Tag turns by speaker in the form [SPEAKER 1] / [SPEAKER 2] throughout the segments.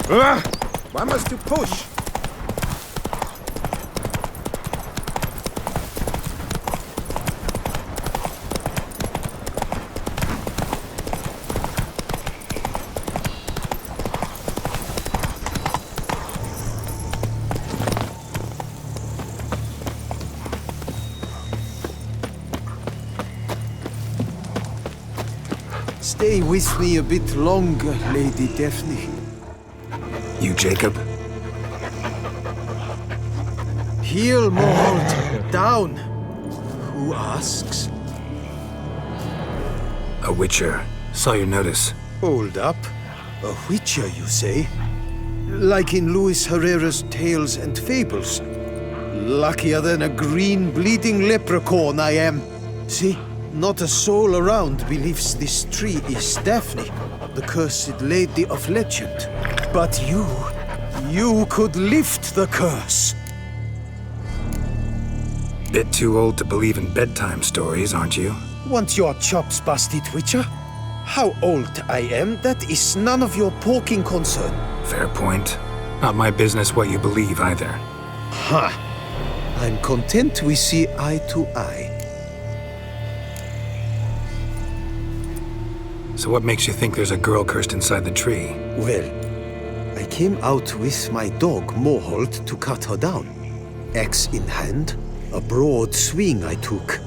[SPEAKER 1] Why must you push?
[SPEAKER 2] Stay with me a bit longer, Lady Daphne.
[SPEAKER 3] You, Jacob?
[SPEAKER 2] Heel, Moholt. Down. Who asks?
[SPEAKER 3] A witcher. Saw your notice.
[SPEAKER 2] Hold up. A witcher, you say? Like in Luis Herrera's Tales and Fables. Luckier than a green bleeding leprechaun I am. See? Not a soul around believes this tree is Daphne, the cursed lady of legend. But you could lift the curse.
[SPEAKER 3] Bit too old to believe in bedtime stories, aren't you?
[SPEAKER 2] Want your chops busted, Witcher? How old I am, that is none of your poking concern.
[SPEAKER 3] Fair point. Not my business what you believe either.
[SPEAKER 2] Ha! I'm content we see eye to eye.
[SPEAKER 3] So what makes you think there's a girl cursed inside the tree?
[SPEAKER 2] Well, I came out with my dog, Moholt, to cut her down. Axe in hand, a broad swing I took.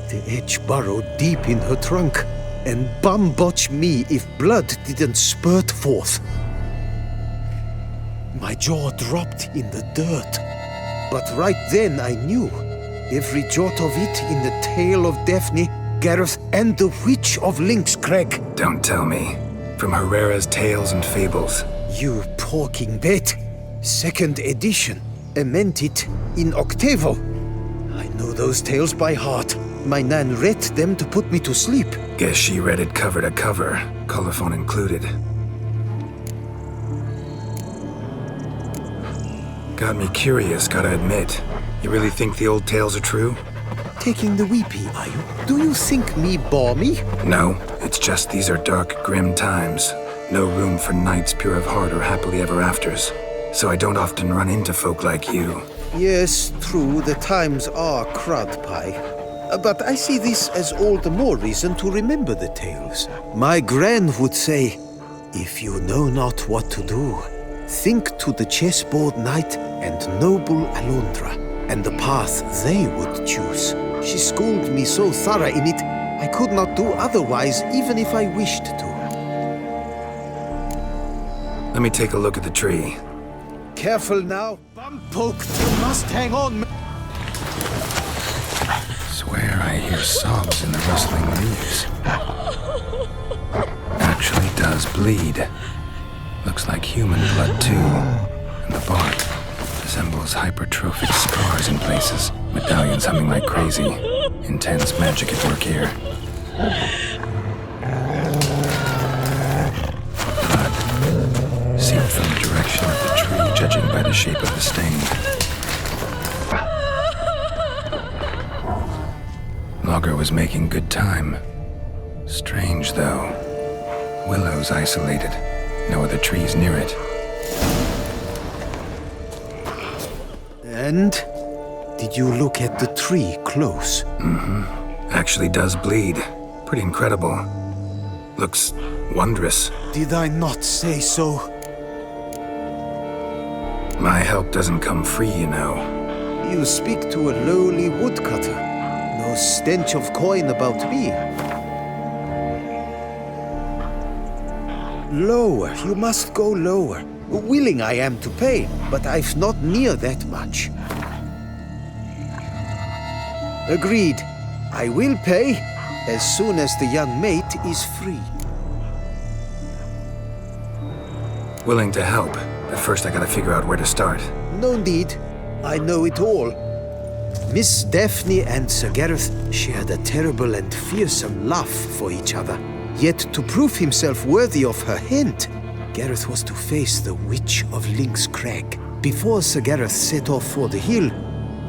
[SPEAKER 2] The edge burrowed deep in her trunk, and bum-botch me if blood didn't spurt forth. My jaw dropped in the dirt. But right then I knew. Every jot of it in the tale of Daphne, Gareth, and the Witch of Lynxcrag.
[SPEAKER 3] Don't tell me. From Herrera's Tales and Fables.
[SPEAKER 2] You porking bet. Second edition. I meant it in octavo. I know those tales by heart. My nan read them to put me to sleep.
[SPEAKER 3] Guess she read it cover to cover, colophon included. Got me curious, gotta admit. You really think the old tales are true?
[SPEAKER 2] Taking the weepy, are you? Do you think me balmy?
[SPEAKER 3] No, it's just these are dark, grim times. No room for knights pure of heart or happily ever afters. So I don't often run into folk like you.
[SPEAKER 2] Yes, true, the times are crud pie. But I see this as all the more reason to remember the tales. My gran would say, if you know not what to do, think to the chessboard knight and noble Alondra, and the path they would choose. She schooled me so thorough in it, I could not do otherwise, even if I wished to.
[SPEAKER 3] Let me take a look at the tree.
[SPEAKER 2] Careful now. Bum poked. You must hang on.
[SPEAKER 3] Swear I hear sobs in the rustling leaves. Actually does bleed. Looks like human blood too. And the bark resembles hypertrophic scars in places. Medallions humming like crazy. Intense magic at work here. Blood seeped from the direction of the tree, judging by the shape of the stain. Logger was making good time. Strange, though. Willow's isolated. No other trees near it.
[SPEAKER 2] And? Did you look at the tree close?
[SPEAKER 3] Mm-hmm. Actually does bleed. Pretty incredible. Looks wondrous.
[SPEAKER 2] Did I not say so?
[SPEAKER 3] My help doesn't come free, you know.
[SPEAKER 2] You speak to a lowly woodcutter. No stench of coin about me. Lower, you must go lower. Willing I am to pay, but I've not near that much. Agreed. I will pay as soon as the young mate is free.
[SPEAKER 3] Willing to help, but first I gotta figure out where to start.
[SPEAKER 2] No need. I know it all. Miss Daphne and Sir Gareth shared a terrible and fearsome love for each other. Yet to prove himself worthy of her hint, Gareth was to face the Witch of Lynxcrag. Before Sir Gareth set off for the hill,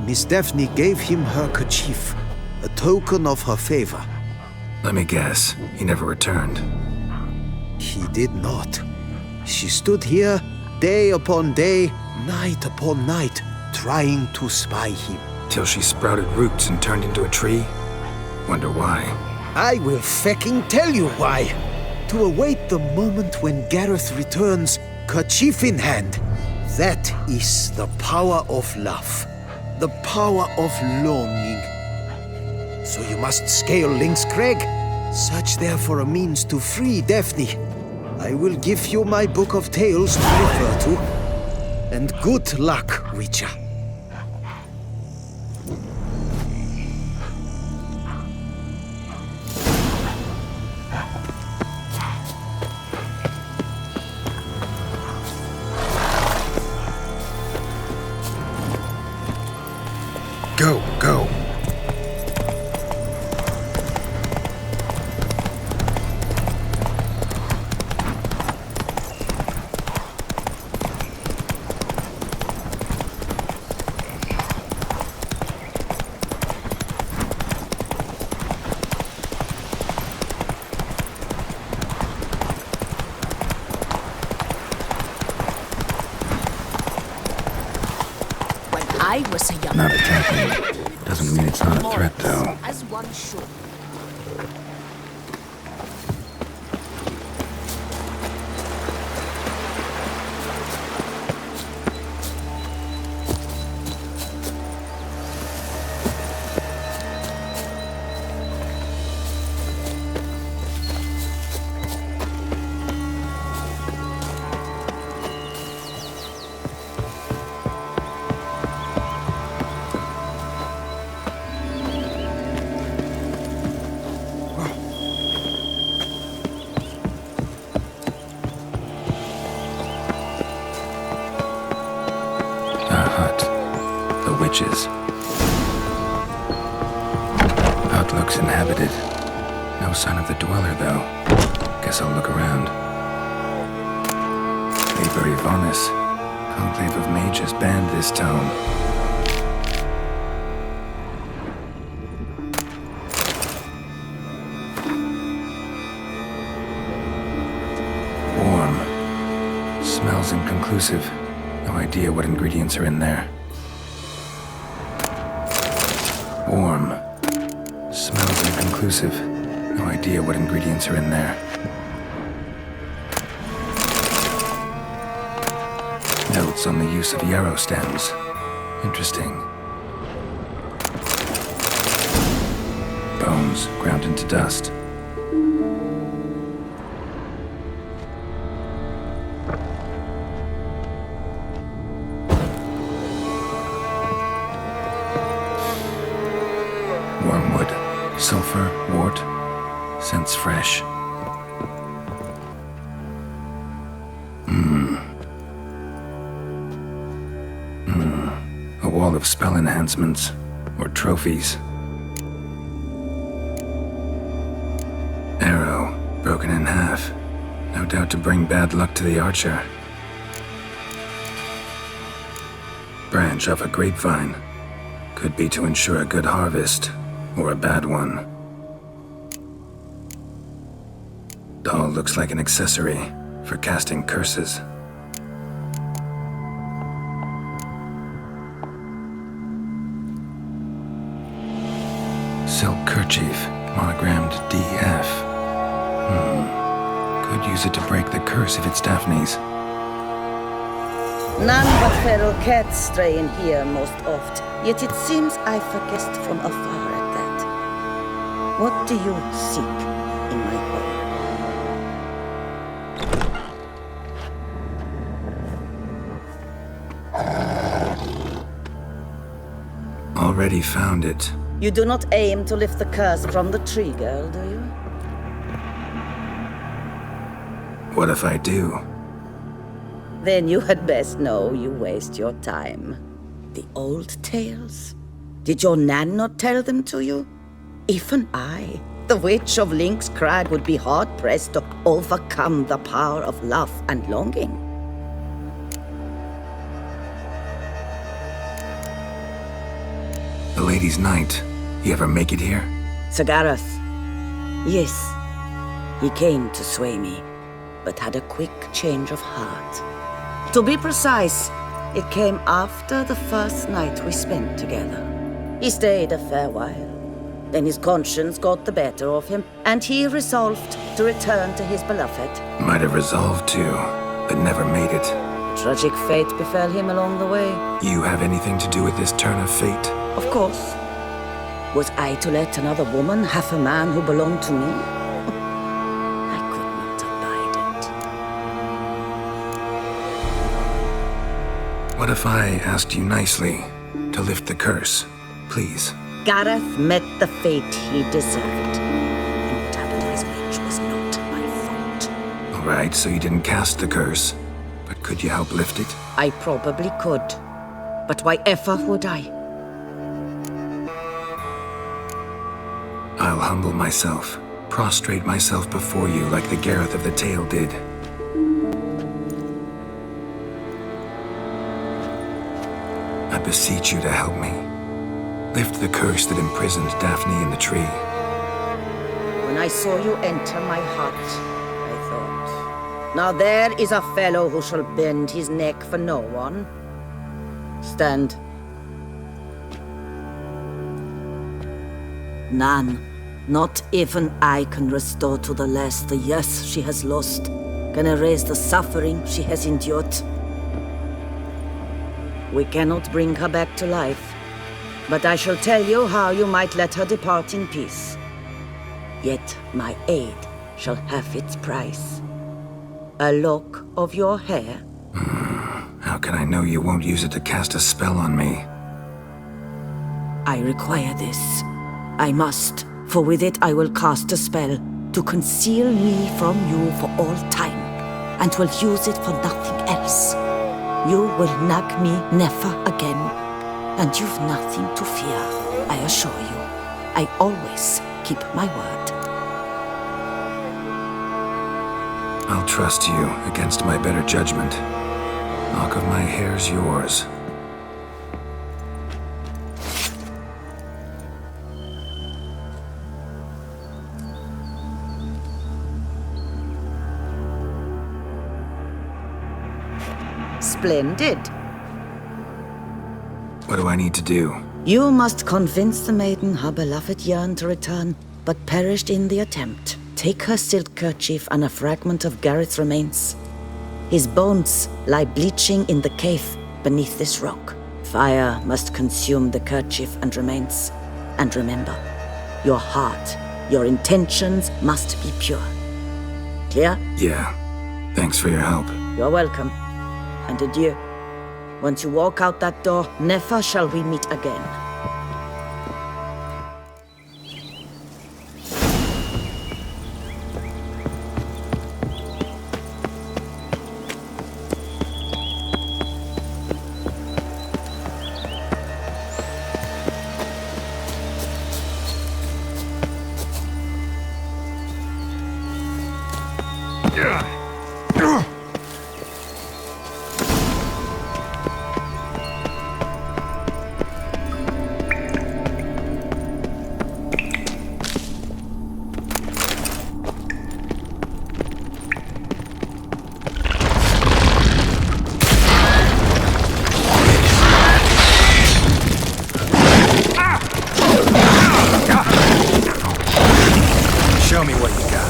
[SPEAKER 2] Miss Daphne gave him her kerchief, a token of her favor.
[SPEAKER 3] Let me guess, he never returned.
[SPEAKER 2] He did not. She stood here, day upon day, night upon night, trying to spy him.
[SPEAKER 3] Till she sprouted roots and turned into a tree? Wonder why.
[SPEAKER 2] I will fecking tell you why. To await the moment when Gareth returns, kerchief in hand. That is the power of love. The power of longing. So you must scale Link's Crag. Search there for a means to free Daphne. I will give you my book of tales to refer to. And good luck, Witcher.
[SPEAKER 3] Go, go.
[SPEAKER 4] I was a young
[SPEAKER 3] Not attacking. Doesn't mean it's not a threat, though.
[SPEAKER 4] as one should.
[SPEAKER 3] Witches. Outlook's inhabited. No sign of the dweller, though. Guess I'll look around. Liber Ivanis. Conclave of Mages banned this tome. Warm. Smells inconclusive. No idea what ingredients are in there. Warm. Smells inconclusive. No idea what ingredients are in there. Notes on the use of yarrow stems. Interesting. Bones ground into dust. Wormwood, sulfur, wort, scents fresh. A wall of spell enhancements, or trophies. Arrow, broken in half. No doubt to bring bad luck to the archer. Branch off a grapevine. Could be to ensure a good harvest, or a bad one. Doll looks like an accessory for casting curses. Silk kerchief, monogrammed DF. Could use it to break the curse if it's Daphne's.
[SPEAKER 5] None but feral cats stray in here most oft, yet it seems I forguessed from afar at that. What do you seek in my home?
[SPEAKER 3] Already found it.
[SPEAKER 5] You do not aim to lift the curse from the tree, girl, do you?
[SPEAKER 3] What if I do?
[SPEAKER 5] Then you had best know you waste your time. The old tales? Did your Nan not tell them to you? Even I, the Witch of Link's Crag, would be hard-pressed to overcome the power of love and longing.
[SPEAKER 3] The Lady's Knight. You ever make it here?
[SPEAKER 5] Sir Gareth. Yes, he came to sway me, but had a quick change of heart. To be precise, it came after the first night we spent together. He stayed a fair while. Then his conscience got the better of him, and he resolved to return to his beloved.
[SPEAKER 3] Might have resolved to, but never made it.
[SPEAKER 5] Tragic fate befell him along the way.
[SPEAKER 3] You have anything to do with this turn of fate?
[SPEAKER 5] Of course. Was I to let another woman have a man who belonged to me? I could not abide it.
[SPEAKER 3] What if I asked you nicely to lift the curse, please?
[SPEAKER 5] Gareth met the fate he deserved. And what happened to his witch was not my fault.
[SPEAKER 3] All right, so you didn't cast the curse, but could you help lift it?
[SPEAKER 5] I probably could. But why ever would I?
[SPEAKER 3] I'll humble myself, prostrate myself before you like the Geralt of the tale did. I beseech you to help me. Lift the curse that imprisoned Daphne in the tree.
[SPEAKER 5] When I saw you enter my heart, I thought, now there is a fellow who shall bend his neck for no one. Stand. None, not even I, can restore to the lass the years she has lost, can erase the suffering she has endured. We cannot bring her back to life, but I shall tell you how you might let her depart in peace. Yet my aid shall have its price. A lock of your hair.
[SPEAKER 3] How can I know you won't use it to cast a spell on me?
[SPEAKER 5] I require this. I must, for with it I will cast a spell to conceal me from you for all time, and will use it for nothing else. You will nag me never again, and you've nothing to fear, I assure you. I always keep my word.
[SPEAKER 3] I'll trust you against my better judgment. Lock of my hair's yours.
[SPEAKER 5] Splendid.
[SPEAKER 3] What do I need to do?
[SPEAKER 5] You must convince the maiden her beloved yearned to return, but perished in the attempt. Take her silk kerchief and a fragment of Gareth's remains. His bones lie bleaching in the cave beneath this rock. Fire must consume the kerchief and remains. And remember, your heart, your intentions must be pure. Clear?
[SPEAKER 3] Yeah. Thanks for your help.
[SPEAKER 5] You're welcome. And adieu. Once you walk out that door, never shall we meet again.
[SPEAKER 3] Show me what you got.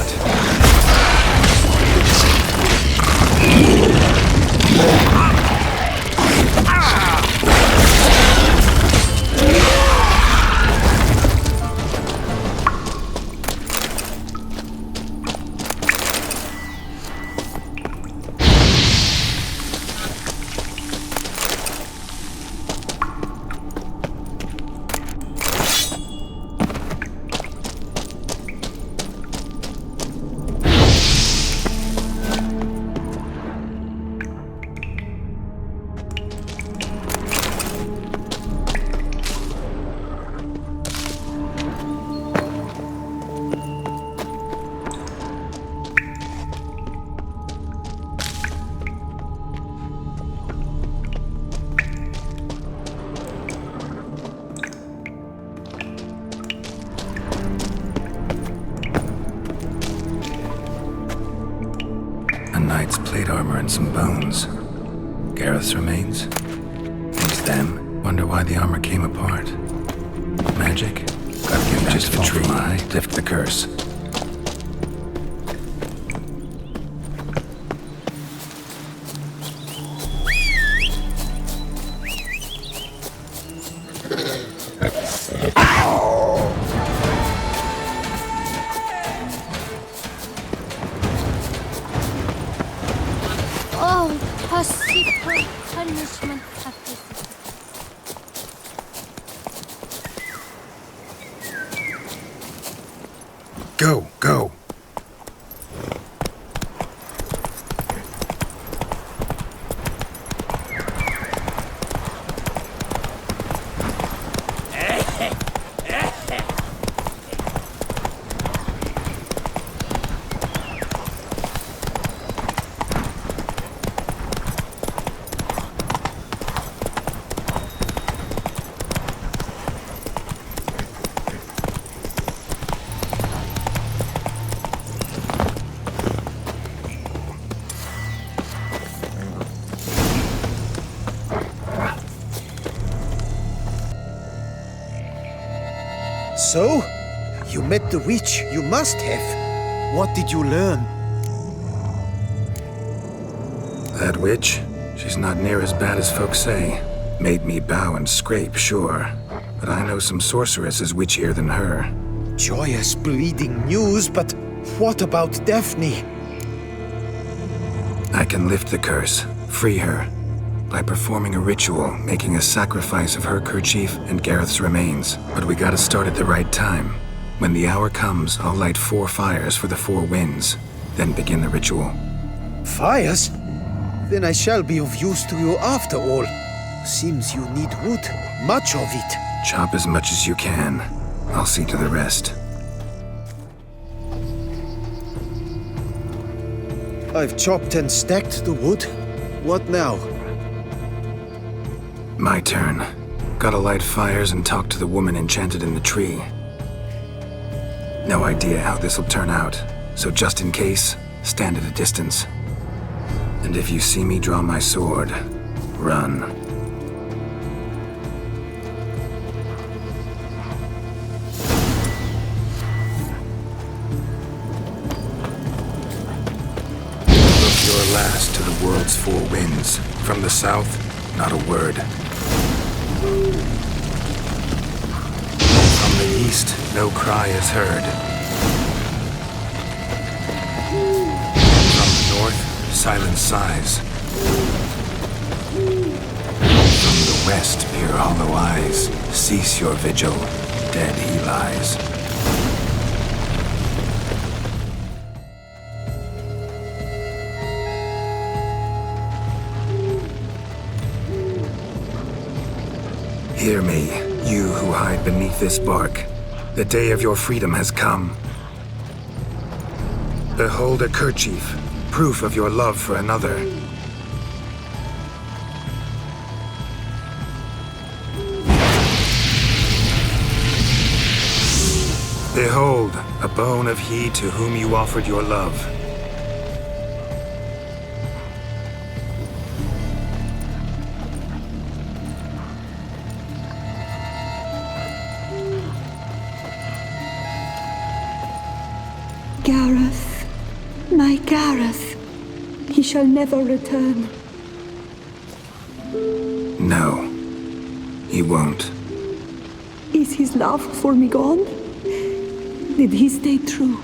[SPEAKER 3] Knight's plate armor and some bones. Gareth's remains? It's them. Wonder why the armor came apart. Magic? Gotta get back to the tree. Lift the curse.
[SPEAKER 6] Punishment.
[SPEAKER 3] Go, go.
[SPEAKER 2] So? You met the witch. You must have. What did you learn?
[SPEAKER 3] That witch? She's not near as bad as folks say. Made me bow and scrape, sure. But I know some sorceresses witchier than her.
[SPEAKER 2] Joyous bleeding news, but what about Daphne?
[SPEAKER 3] I can lift the curse, free her, by performing a ritual, making a sacrifice of her kerchief and Gareth's remains. But we gotta start at the right time. When the hour comes, I'll light 4 fires for the 4 winds, then begin the ritual.
[SPEAKER 2] Fires? Then I shall be of use to you after all. Seems you need wood, much of it.
[SPEAKER 3] Chop as much as you can. I'll see to the rest.
[SPEAKER 2] I've chopped and stacked the wood. What now?
[SPEAKER 3] My turn. Gotta light fires and talk to the woman enchanted in the tree. No idea how this'll turn out, so just in case, stand at a distance. And if you see me draw my sword, run. Look your last to the world's 4 winds. From the south, not a word. From the east, no cry is heard. From the north, silent sighs. From the west, peer hollow eyes. Cease your vigil, dead he lies. Hear me, you who hide beneath this bark. The day of your freedom has come. Behold a kerchief, proof of your love for another. Behold, a bone of he to whom you offered your love.
[SPEAKER 7] Gareth, my Gareth, he shall never return.
[SPEAKER 3] No, he won't.
[SPEAKER 7] Is his love for me gone? Did he stay true?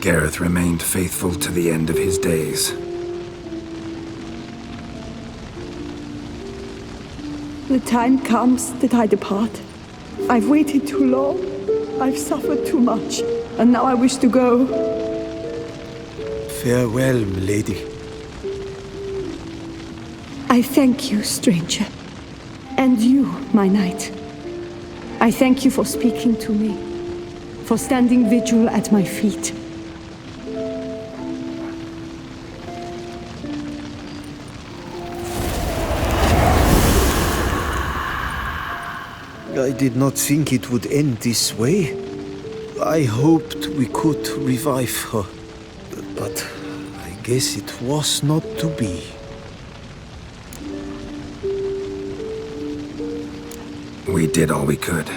[SPEAKER 3] Gareth remained faithful to the end of his days.
[SPEAKER 7] The time comes that I depart. I've waited too long. I've suffered too much. And now I wish to go.
[SPEAKER 2] Farewell, milady.
[SPEAKER 7] I thank you, stranger. And you, my knight. I thank you for speaking to me. For standing vigil at my feet.
[SPEAKER 2] I did not think it would end this way. I hoped we could revive her, but I Guess it was not to be.
[SPEAKER 3] We did all we could.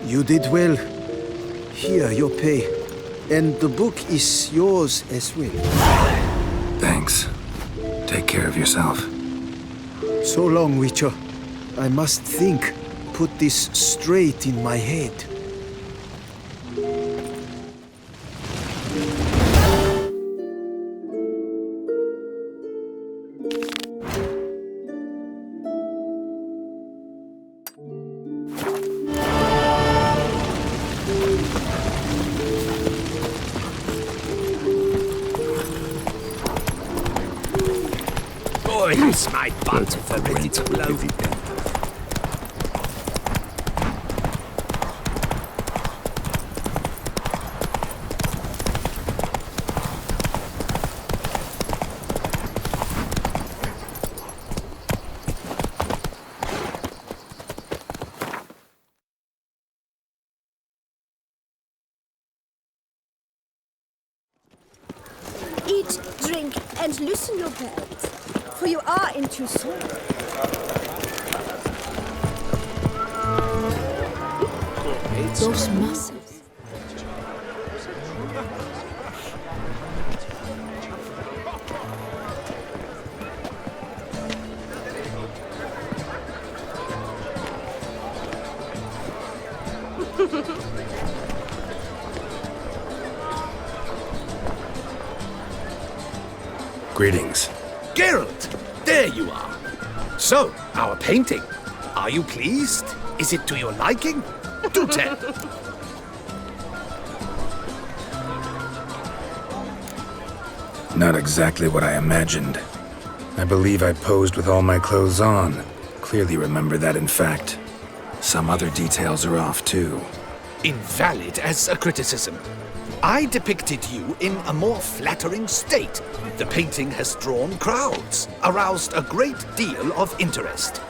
[SPEAKER 2] You did well. Here, your pay. And the book is yours as well.
[SPEAKER 3] Thanks. Take care of yourself.
[SPEAKER 2] So long, Witcher. I must think. Put this straight in my head.
[SPEAKER 1] Boys, my butt for ready to blow.
[SPEAKER 6] Eat, drink, and loosen your belt, for you are in Toussaint.
[SPEAKER 4] Those muscles.
[SPEAKER 3] Greetings.
[SPEAKER 1] Geralt, there you are. So, our painting. Are you pleased? Is it to your liking? Do tell.
[SPEAKER 3] Not exactly what I imagined. I believe I posed with all my clothes on. Clearly remember that, in fact. Some other details are off, too.
[SPEAKER 1] Invalid as a criticism. I depicted you in a more flattering state. The painting has drawn crowds, aroused a great deal of interest.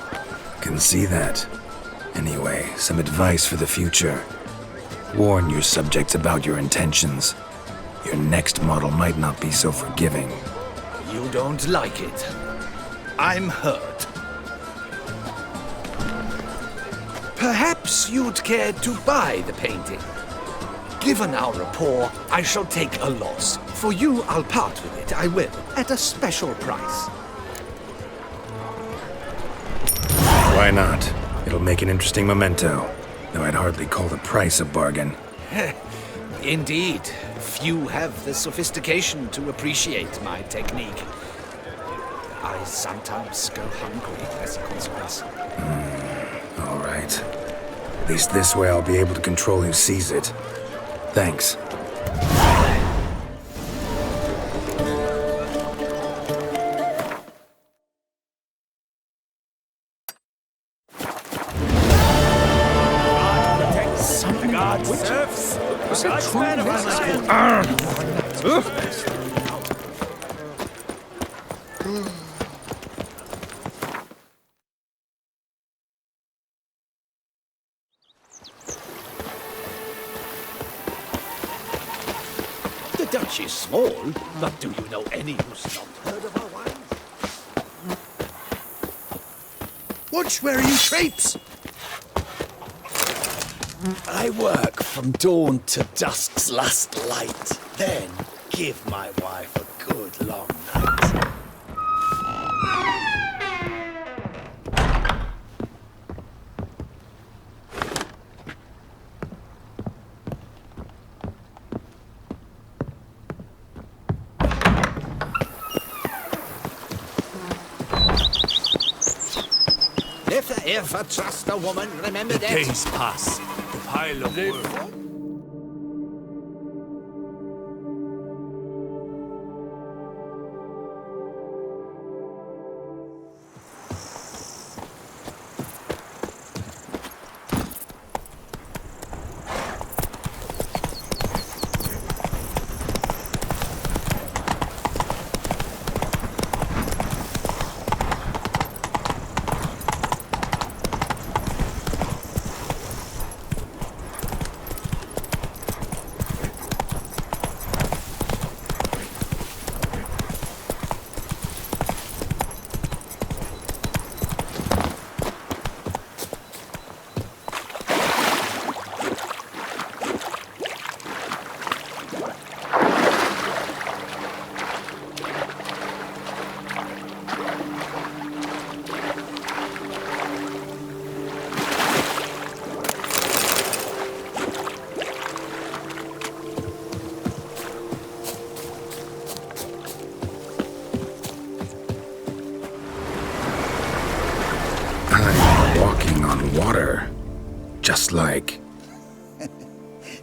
[SPEAKER 3] Can see that. Anyway, some advice for the future. Warn your subjects about your intentions. Your next model might not be so forgiving.
[SPEAKER 1] You don't like it. I'm hurt. Perhaps you'd care to buy the painting. Given our rapport, I shall take a loss. For you, I'll part with it, I will, at a special price.
[SPEAKER 3] Why not? It'll make an interesting memento, though I'd hardly call the price a bargain.
[SPEAKER 1] Indeed, few have the sophistication to appreciate my technique. I sometimes go hungry as a consequence.
[SPEAKER 3] All right. At least this way I'll be able to control who sees it. Thanks.
[SPEAKER 1] The Dutch is small, but do you know any who's not heard of our wine? Watch where you traipse!
[SPEAKER 8] I work from dawn to dusk's last light, then give my wife a good long night.
[SPEAKER 1] If ever trust a woman, remember that.
[SPEAKER 8] Days pass. The pile of work.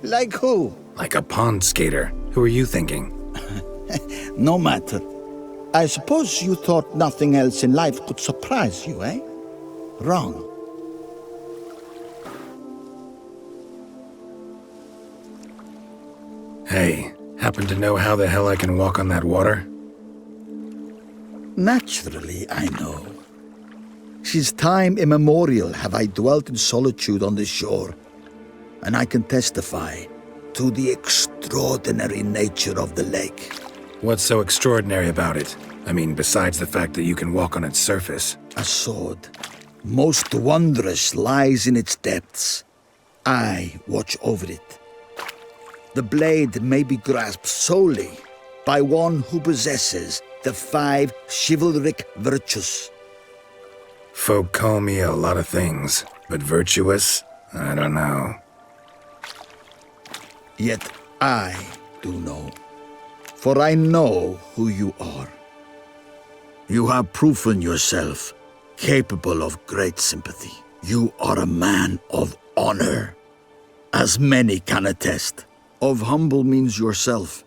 [SPEAKER 9] Like who?
[SPEAKER 3] Like a pond skater. Who are you thinking?
[SPEAKER 9] No matter. I suppose you thought nothing else in life could surprise you, eh? Wrong.
[SPEAKER 3] Hey, happen to know how the hell I can walk on that water?
[SPEAKER 9] Naturally, I know. Since time immemorial have I dwelt in solitude on this shore, and I can testify to the extraordinary nature of the lake.
[SPEAKER 3] What's so extraordinary about it? I mean, besides the fact that you can walk on its surface.
[SPEAKER 9] A sword, most wondrous, lies in its depths. I watch over it. The blade may be grasped solely by one who possesses the 5 chivalric virtues.
[SPEAKER 3] Folk call me a lot of things, but virtuous? I don't know.
[SPEAKER 9] Yet I do know, for I know who you are. You have proven yourself capable of great sympathy. You are a man of honor, as many can attest. Of humble means yourself.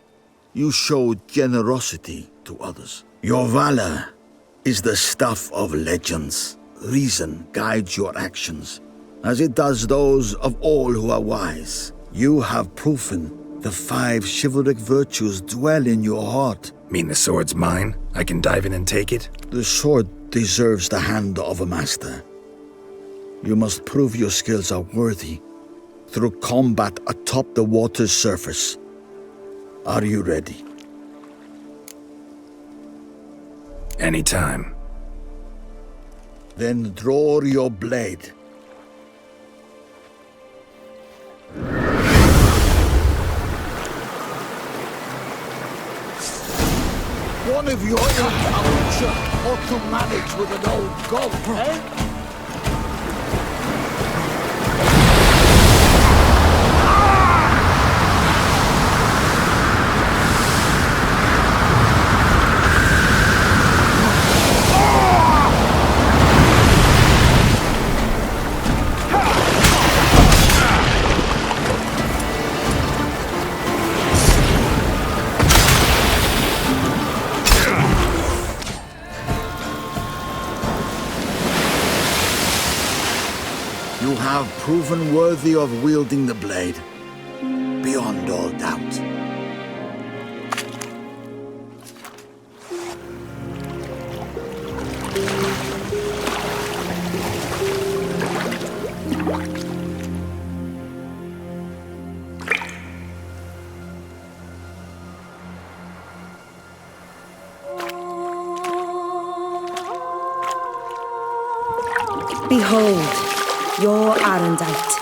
[SPEAKER 9] You show generosity to others. Your valor is the stuff of legends. Reason guides your actions, as it does those of all who are wise. You have proven the 5 chivalric virtues dwell in your heart.
[SPEAKER 3] Mean the sword's mine? I can dive in and take it?
[SPEAKER 9] The sword deserves the hand of a master. You must prove your skills are worthy through combat atop the water's surface. Are you ready?
[SPEAKER 3] Anytime.
[SPEAKER 9] Then draw your blade. One of your ilk ought to manage with an old golf, eh? You have proven worthy of wielding the blade, beyond all doubt.
[SPEAKER 10] Behold, your Aerondight.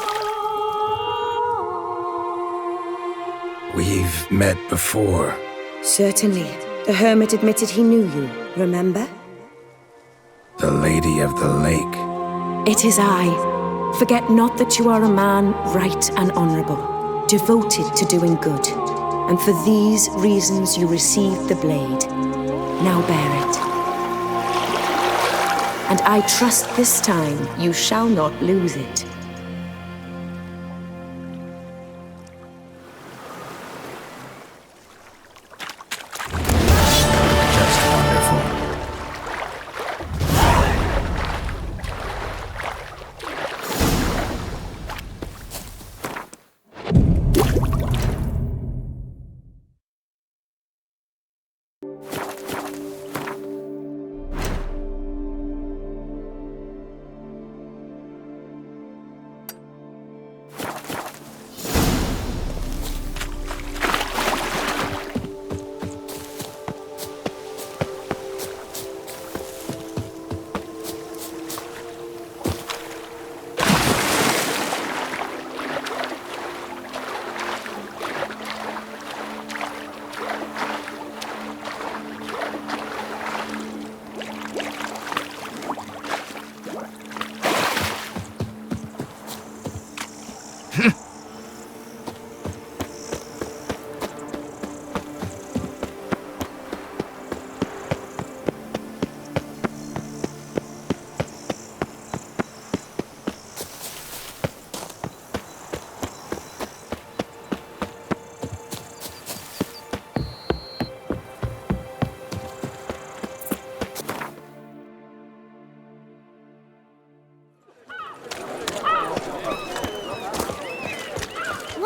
[SPEAKER 3] We've met before.
[SPEAKER 10] Certainly. The hermit admitted he knew you, remember?
[SPEAKER 3] The Lady of the Lake.
[SPEAKER 10] It is I. Forget not that you are a man right and honorable, devoted to doing good. And for these reasons you received the blade. Now bear it. And I trust this time you shall not lose it.
[SPEAKER 3] Just wonderful.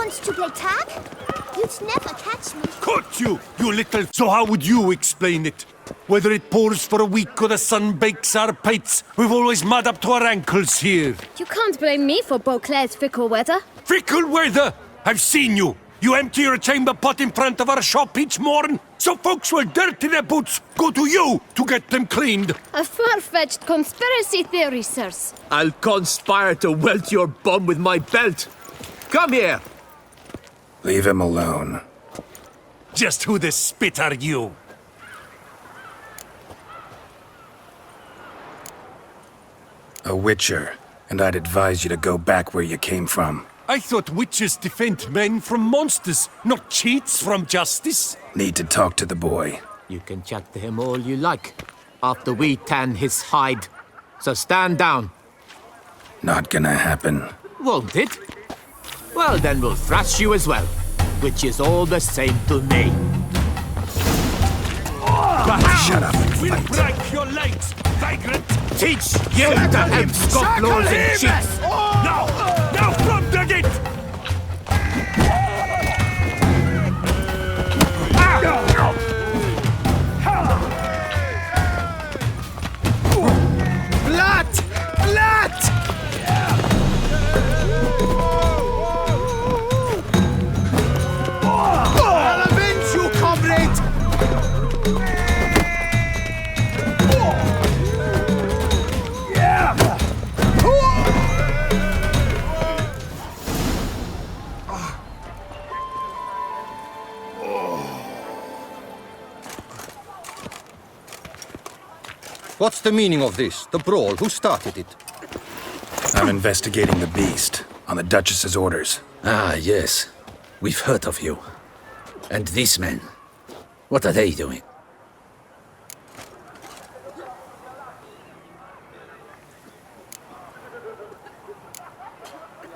[SPEAKER 6] want to play tag? You'd never catch me.
[SPEAKER 1] Caught you, you little... So how would you explain it? Whether it pours for a week or the sun bakes our pates, we've always mud up to our ankles here.
[SPEAKER 4] You can't blame me for Beauclair's fickle weather.
[SPEAKER 1] Fickle weather! I've seen you. You empty your chamber pot in front of our shop each morn, so folks will dirty their boots, go to you to get them cleaned.
[SPEAKER 4] A far-fetched conspiracy theory, sirs.
[SPEAKER 8] I'll conspire to welt your bum with my belt. Come here.
[SPEAKER 3] Leave him alone.
[SPEAKER 1] Just who the spit are you?
[SPEAKER 3] A witcher, and I'd advise you to go back where you came from.
[SPEAKER 1] I thought witches defend men from monsters, not cheats from justice.
[SPEAKER 3] Need to talk to the boy.
[SPEAKER 8] You can chat to him all you like, after we tan his hide. So stand down.
[SPEAKER 3] Not gonna happen.
[SPEAKER 8] Won't it? Well, then we'll thrash you as well, which is all the same to me.
[SPEAKER 3] Shut up and
[SPEAKER 1] We'll
[SPEAKER 3] fight.
[SPEAKER 1] break your legs, vagrant!
[SPEAKER 8] Teach you to have Scott laws and cheats!
[SPEAKER 1] Now from the gate!
[SPEAKER 8] Blood! Blood! I'll avenge you, comrade!
[SPEAKER 11] What's the meaning of this? The brawl? Who started it?
[SPEAKER 3] I'm investigating the Beast, on the Duchess's orders.
[SPEAKER 1] Ah, yes. We've heard of you. And these men, what are they doing?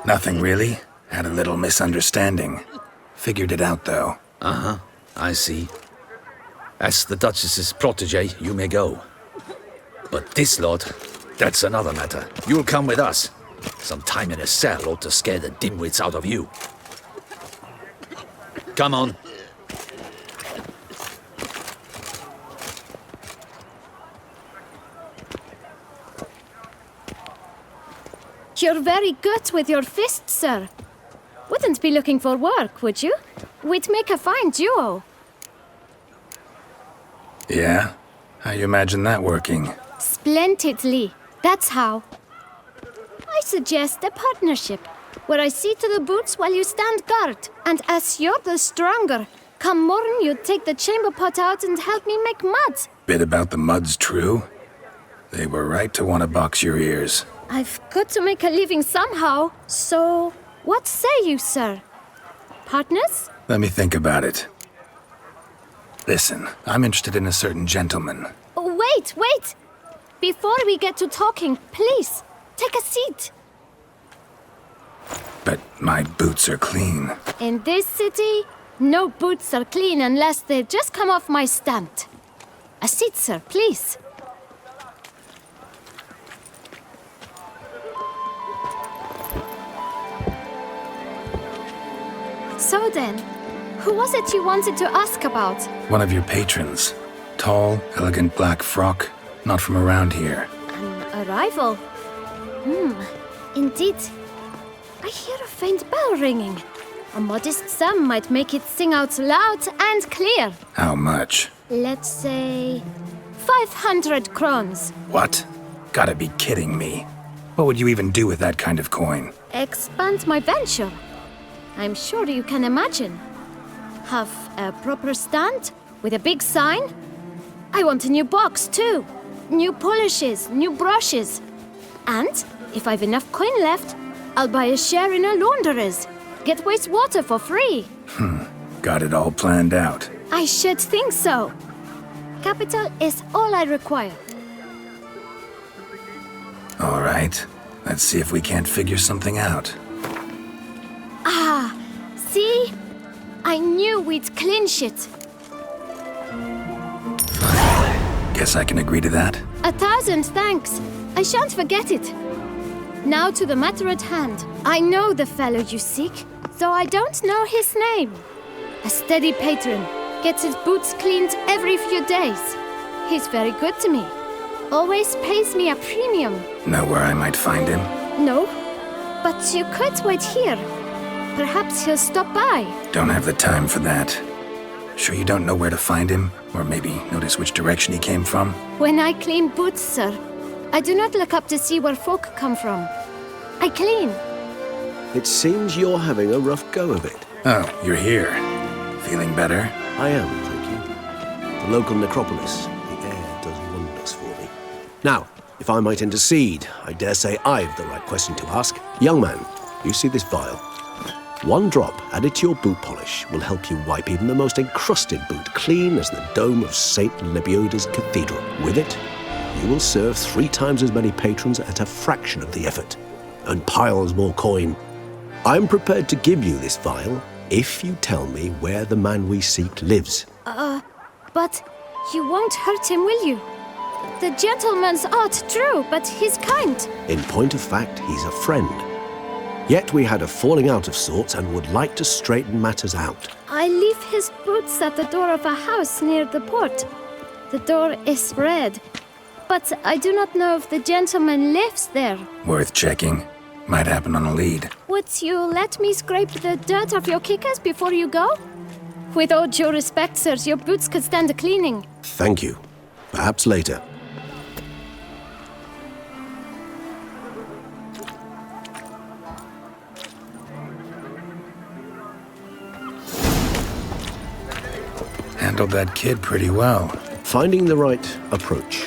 [SPEAKER 3] Nothing really. Had a little misunderstanding. Figured it out, though.
[SPEAKER 1] Uh-huh, I see. As the Duchess's protege, you may go. But this lot, that's another matter. You'll come with us. Some time in a cell ought to scare the dimwits out of you. Come on.
[SPEAKER 4] You're very good with your fists, sir. Wouldn't be looking for work, would you? We'd make a fine duo.
[SPEAKER 3] Yeah? How you imagine that working?
[SPEAKER 4] Splendidly. That's how. I suggest a partnership, where I see to the boots while you stand guard. And as you're the stronger, come morn you take the chamber pot out and help me make mud.
[SPEAKER 3] Bit about the mud's true? They were right to want to box your ears.
[SPEAKER 4] I've got to make a living somehow, so what say you, sir? Partners?
[SPEAKER 3] Let me think about it. Listen, I'm interested in a certain gentleman.
[SPEAKER 4] Oh, wait! Before we get to talking, please, take a seat.
[SPEAKER 3] But my boots are clean.
[SPEAKER 4] In this city, no boots are clean unless they've just come off my stand. A seat, sir, please. So then, who was it you wanted to ask about?
[SPEAKER 3] One of your patrons. Tall, elegant black frock. Not from around here.
[SPEAKER 4] An arrival? Indeed. I hear a faint bell ringing. A modest sum might make it sing out loud and clear.
[SPEAKER 3] How much?
[SPEAKER 4] Let's say 500 crowns.
[SPEAKER 3] What? Gotta be kidding me. What would you even do with that kind of coin?
[SPEAKER 4] Expand my venture. I'm sure you can imagine. Have a proper stand with a big sign. I want a new box too. New polishes, new brushes. And if I've enough coin left, I'll buy a share in a launderer's. Get wastewater for free.
[SPEAKER 3] Got it all planned out.
[SPEAKER 4] I should think so. Capital is all I require.
[SPEAKER 3] All right. Let's see if we can't figure something out.
[SPEAKER 4] Ah, see? I knew we'd clinch it.
[SPEAKER 3] Guess I can agree to that.
[SPEAKER 4] 1,000 thanks. I shan't forget it. Now to the matter at hand. I know the fellow you seek, though I don't know his name. A steady patron, gets his boots cleaned every few days. He's very good to me. Always pays me a premium.
[SPEAKER 3] Know where I might find him?
[SPEAKER 4] No, but you could wait here. Perhaps he'll stop by.
[SPEAKER 3] Don't have the time for that. Sure you don't know where to find him? Or maybe notice which direction he came from?
[SPEAKER 4] When I clean boots, sir, I do not look up to see where folk come from. I clean.
[SPEAKER 12] It seems you're having a rough go of it.
[SPEAKER 3] Oh, you're here. Feeling better?
[SPEAKER 12] I am, thank you. The local necropolis, the air does wonders for me. Now, if I might intercede, I dare say I've the right question to ask. Young man, you see this vial? One drop added to your boot polish will help you wipe even the most encrusted boot clean as the dome of St. Lebioda's cathedral. With it, you will serve 3 times as many patrons at a fraction of the effort, and piles more coin. I'm prepared to give you this vial if you tell me where the man we seek lives.
[SPEAKER 4] But you won't hurt him, will you? The gentleman's art, true, but he's kind.
[SPEAKER 12] In point of fact, he's a friend. Yet we had a falling out of sorts and would like to straighten matters out.
[SPEAKER 4] I leave his boots at the door of a house near the port. The door is red, but I do not know if the gentleman lives there.
[SPEAKER 3] Worth checking. Might happen on a lead.
[SPEAKER 4] Would you let me scrape the dirt off your kickers before you go? With all due respect, sirs, your boots could stand a cleaning.
[SPEAKER 12] Thank you. Perhaps later.
[SPEAKER 3] Handled that kid pretty well.
[SPEAKER 12] Finding the right approach.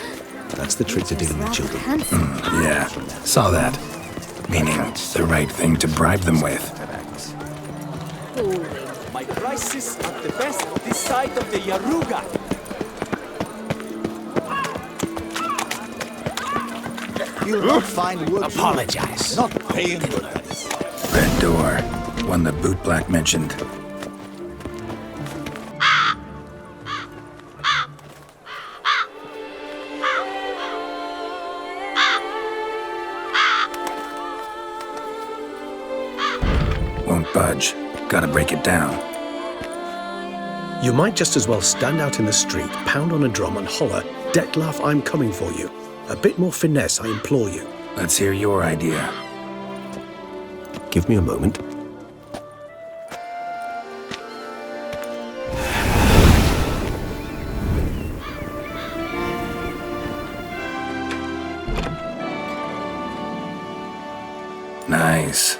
[SPEAKER 12] That's the trick to dealing with children.
[SPEAKER 3] Yeah, saw that. Meaning, the right thing to bribe them with.
[SPEAKER 8] My prices are the best this side of the Yaruga.
[SPEAKER 9] You'll not find wood.
[SPEAKER 1] Apologize.
[SPEAKER 9] Not paying for that.
[SPEAKER 3] Red door. One the boot black mentioned. Won't budge. Gotta break it down.
[SPEAKER 12] You might just as well stand out in the street, pound on a drum and holler, "Detlaff, I'm coming for you." A bit more finesse, I implore you.
[SPEAKER 3] Let's hear your idea.
[SPEAKER 12] Give me a moment.
[SPEAKER 3] Nice.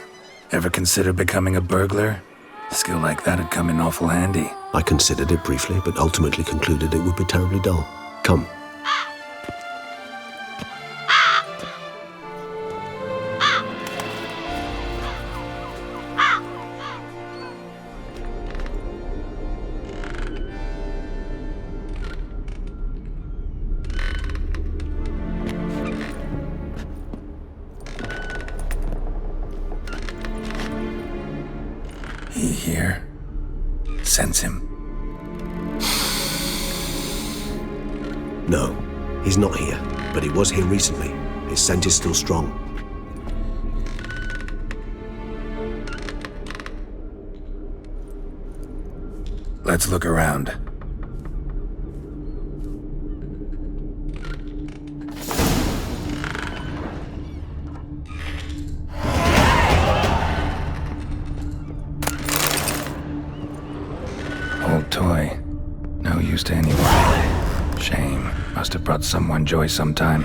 [SPEAKER 3] Ever consider becoming a burglar? Skill like that'd come in awful handy.
[SPEAKER 12] I considered it briefly, but ultimately concluded it would be terribly dull. Come.
[SPEAKER 3] He here? Sense him.
[SPEAKER 12] No, he's not here, but he was here recently. His scent is still strong.
[SPEAKER 3] Let's look around. Old toy. No use to anyone. Shame. Must have brought someone joy sometime.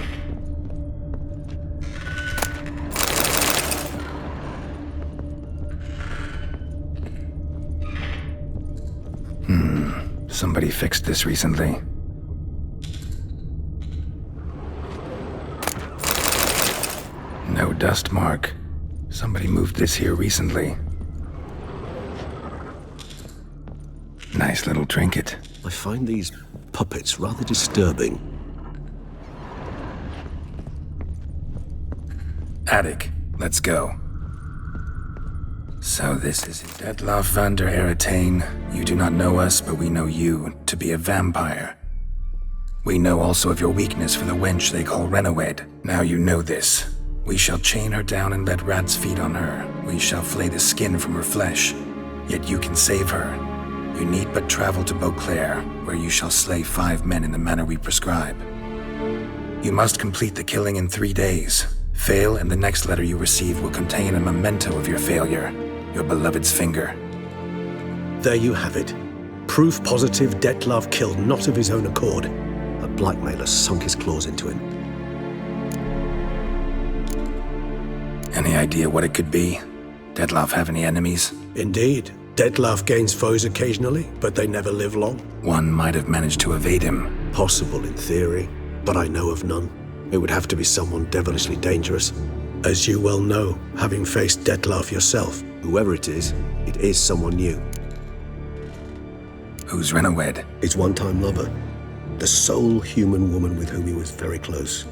[SPEAKER 3] Somebody fixed this recently. No dust mark. Somebody moved this here recently. Nice little trinket.
[SPEAKER 12] I find these puppets rather disturbing.
[SPEAKER 3] Attic, let's go. So this is Detlaff van der Eretain. You do not know us, but we know you to be a vampire. We know also of your weakness for the wench they call Renowed. Now you know this. We shall chain her down and let rats feed on her. We shall flay the skin from her flesh. Yet you can save her. You need but travel to Beauclair, where you shall slay 5 men in the manner we prescribe. You must complete the killing in 3 days. Fail, and the next letter you receive will contain a memento of your failure, your beloved's finger.
[SPEAKER 12] There you have it. Proof positive Detlaff killed not of his own accord. A blackmailer sunk his claws into him.
[SPEAKER 3] Any idea what it could be? Detlaff have any enemies?
[SPEAKER 12] Indeed. Detlaff gains foes occasionally, but they never live long.
[SPEAKER 3] One might have managed to evade him.
[SPEAKER 12] Possible in theory, but I know of none. It would have to be someone devilishly dangerous. As you well know, having faced Detlaff yourself, whoever it is someone new.
[SPEAKER 3] Who's Renawed?
[SPEAKER 12] His one-time lover. The sole human woman with whom he was very close.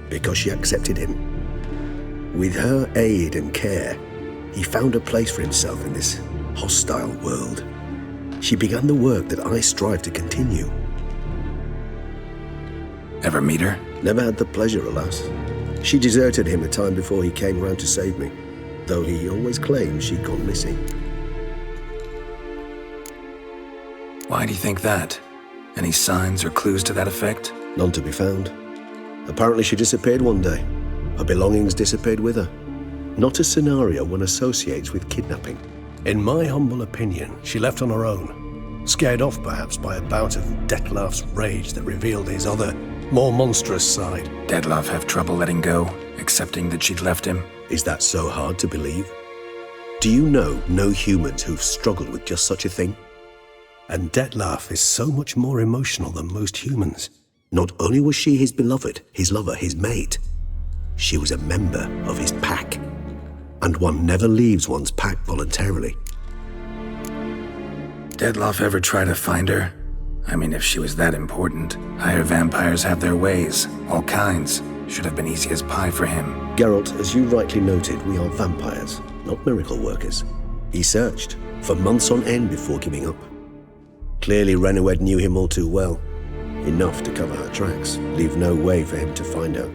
[SPEAKER 12] Because she accepted him. With her aid and care, he found a place for himself in this hostile world. She began the work that I strive to continue.
[SPEAKER 3] Ever meet her?
[SPEAKER 12] Never had the pleasure, alas. She deserted him a time before he came round to save me, though he always claimed she'd gone missing.
[SPEAKER 3] Why do you think that? Any signs or clues to that effect?
[SPEAKER 12] None to be found. Apparently she disappeared one day. Her belongings disappeared with her. Not a scenario one associates with kidnapping. In my humble opinion, she left on her own. Scared off perhaps by a bout of Detlaff's rage that revealed his other, more monstrous side.
[SPEAKER 3] Detlaff have trouble letting go, accepting that she'd left him?
[SPEAKER 12] Is that so hard to believe? Do you know no humans who've struggled with just such a thing? And Detlaff is so much more emotional than most humans. Not only was she his beloved, his lover, his mate, she was a member of his pack. And one never leaves one's pack voluntarily.
[SPEAKER 3] Detlaff ever try to find her? I mean, if she was that important. Higher vampires have their ways, all kinds. Should have been easy as pie for him.
[SPEAKER 12] Geralt, as you rightly noted, we are vampires, not miracle workers. He searched for months on end before giving up. Clearly Renawed knew him all too well. Enough to cover her tracks, leave no way for him to find out.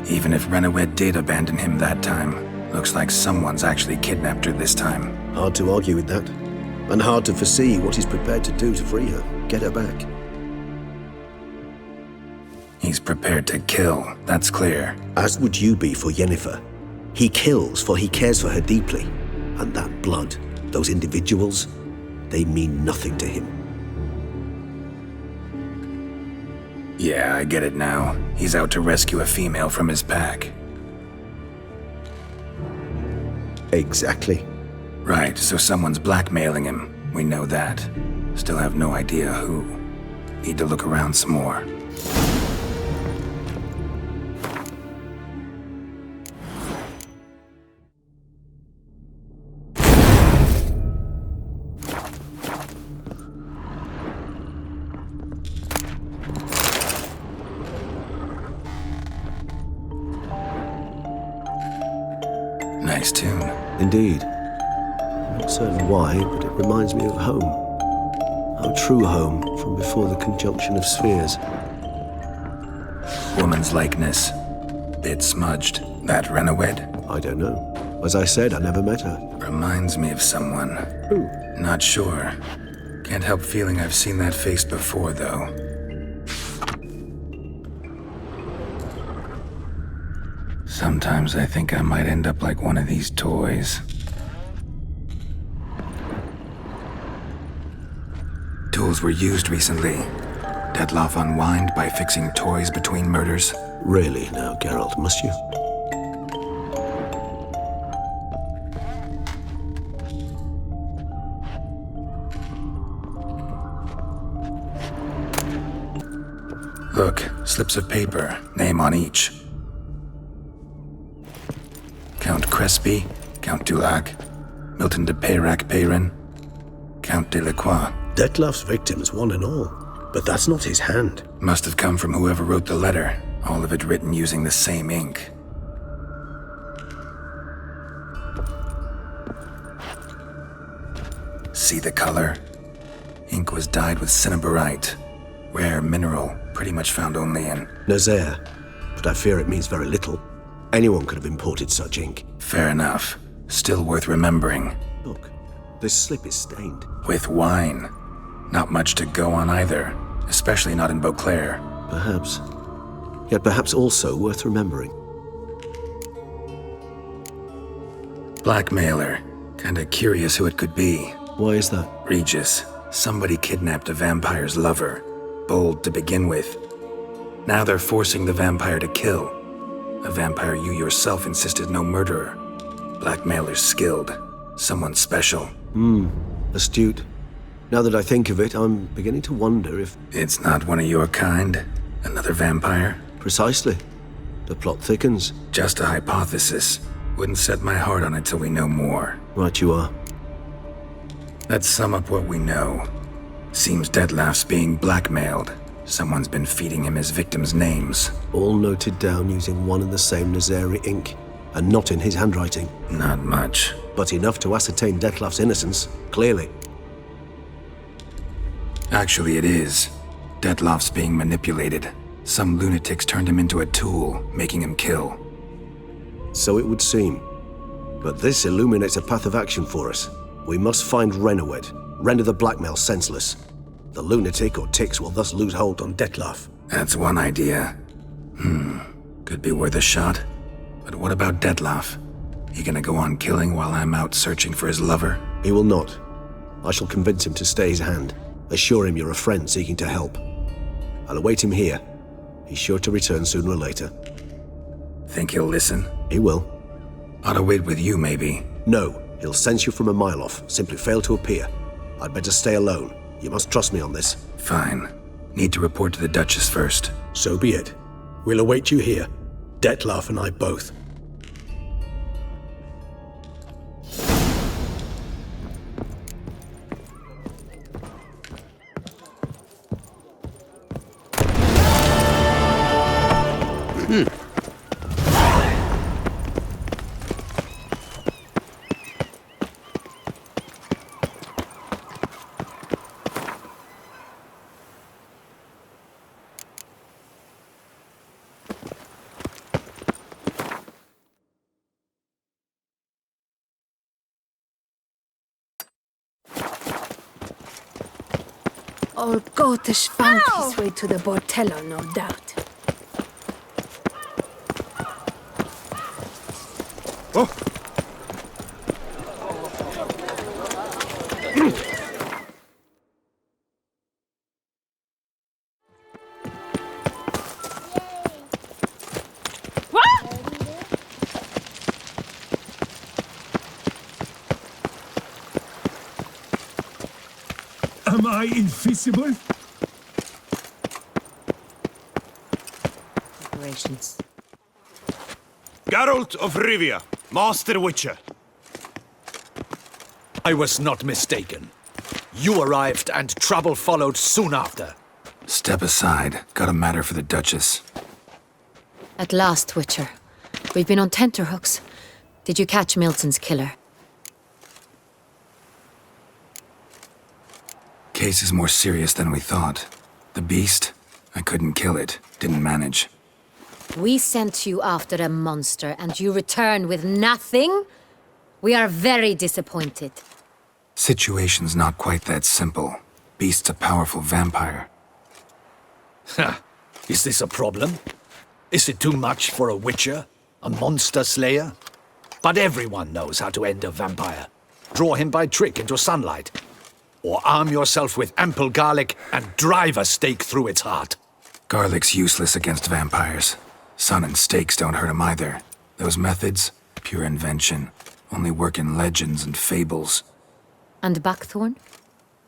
[SPEAKER 3] Even if Renawed did abandon him that time, looks like someone's actually kidnapped her this time.
[SPEAKER 12] Hard to argue with that. And hard to foresee what he's prepared to do to free her, get her back.
[SPEAKER 3] He's prepared to kill, that's clear.
[SPEAKER 12] As would you be for Yennefer. He kills for he cares for her deeply. And that blood, those individuals, they mean nothing to him.
[SPEAKER 3] Yeah, I get it now. He's out to rescue a female from his pack.
[SPEAKER 12] Exactly.
[SPEAKER 3] Right, so someone's blackmailing him. We know that. Still have no idea who. Need to look around some more. Nice tune.
[SPEAKER 12] Indeed. Not certain why, but it reminds me of home. Our true home from before the conjunction of spheres.
[SPEAKER 3] Woman's likeness. Bit smudged. That Renawed?
[SPEAKER 12] I don't know. As I said, I never met her.
[SPEAKER 3] Reminds me of someone.
[SPEAKER 12] Who?
[SPEAKER 3] Not sure. Can't help feeling I've seen that face before, though. Sometimes I think I might end up like one of these toys. Tools were used recently. Detlaff unwind by fixing toys between murders.
[SPEAKER 12] Really now, Geralt, must you?
[SPEAKER 3] Look, slips of paper, name on each. Count Crespi, Count Dulac, Milton de Peyrac-Peyrin, Count Delacroix.
[SPEAKER 12] Detlaff's victims, one and all. But that's not his hand.
[SPEAKER 3] Must have come from whoever wrote the letter, all of it written using the same ink. See the color? Ink was dyed with cinnabarite, rare mineral, pretty much found only in
[SPEAKER 12] Nazaire. but I fear it means very little. Anyone could have imported such ink.
[SPEAKER 3] Fair enough. Still worth remembering.
[SPEAKER 12] Look, this slip is stained.
[SPEAKER 3] With wine. Not much to go on either, especially not in Beauclair.
[SPEAKER 12] Perhaps. Yet perhaps also worth remembering.
[SPEAKER 3] Blackmailer. Kinda curious who it could be.
[SPEAKER 12] Why is that?
[SPEAKER 3] Regis. Somebody kidnapped a vampire's lover. Bold to begin with. Now they're forcing the vampire to kill. A vampire you yourself insisted no murderer. Blackmailer's skilled. Someone special.
[SPEAKER 12] Astute. Now that I think of it, I'm beginning to wonder if...
[SPEAKER 3] It's not one of your kind? Another vampire?
[SPEAKER 12] Precisely. The plot thickens.
[SPEAKER 3] Just a hypothesis. Wouldn't set my heart on it till we know more.
[SPEAKER 12] Right you are.
[SPEAKER 3] Let's sum up what we know. Seems Detlaff's being blackmailed. Someone's been feeding him his victims' names.
[SPEAKER 12] All noted down using one and the same Nazari ink, and not in his handwriting.
[SPEAKER 3] Not much.
[SPEAKER 12] But enough to ascertain Detlaff's innocence, clearly.
[SPEAKER 3] Actually, it is. Detlaff's being manipulated. Some lunatics turned him into a tool, making him kill.
[SPEAKER 12] So it would seem. But this illuminates a path of action for us. We must find Renowed, render the blackmail senseless. The lunatic or ticks will thus lose hold on Detlaff.
[SPEAKER 3] That's one idea. Could be worth a shot. But what about Detlaff? He gonna go on killing while I'm out searching for his lover?
[SPEAKER 12] He will not. I shall convince him to stay his hand. Assure him you're a friend seeking to help. I'll await him here. He's sure to return sooner or later.
[SPEAKER 3] Think he'll listen?
[SPEAKER 12] He will.
[SPEAKER 3] Ought to wait with you, maybe.
[SPEAKER 12] No, he'll sense you from a mile off. Simply fail to appear. I'd better stay alone. You must trust me on this.
[SPEAKER 3] Fine. Need to report to the Duchess first.
[SPEAKER 12] So be it. We'll await you here. Detlaff and I both.
[SPEAKER 13] Old Gotish found his way to the Bordello, no doubt.
[SPEAKER 11] Oh!
[SPEAKER 14] Am I invisible?
[SPEAKER 10] Operations.
[SPEAKER 15] Geralt of Rivia, Master Witcher.
[SPEAKER 1] I was not mistaken. You arrived and trouble followed soon after.
[SPEAKER 3] Step aside. Got a matter for the Duchess.
[SPEAKER 10] At last, Witcher. We've been on tenterhooks. Did you catch Milton's killer?
[SPEAKER 3] Case is more serious than we thought. The beast? I couldn't kill it. Didn't manage.
[SPEAKER 10] We sent you after a monster, and you return with nothing? We are very disappointed.
[SPEAKER 3] Situation's not quite that simple. Beast's a powerful vampire.
[SPEAKER 1] Ha! Is this a problem? Is it too much for a witcher? A monster slayer? But everyone knows how to end a vampire. Draw him by trick into sunlight. Or arm yourself with ample garlic and drive a stake through its heart.
[SPEAKER 3] Garlic's useless against vampires. Sun and stakes don't hurt him either. Those methods, pure invention. Only work in legends and fables.
[SPEAKER 10] And buckthorn?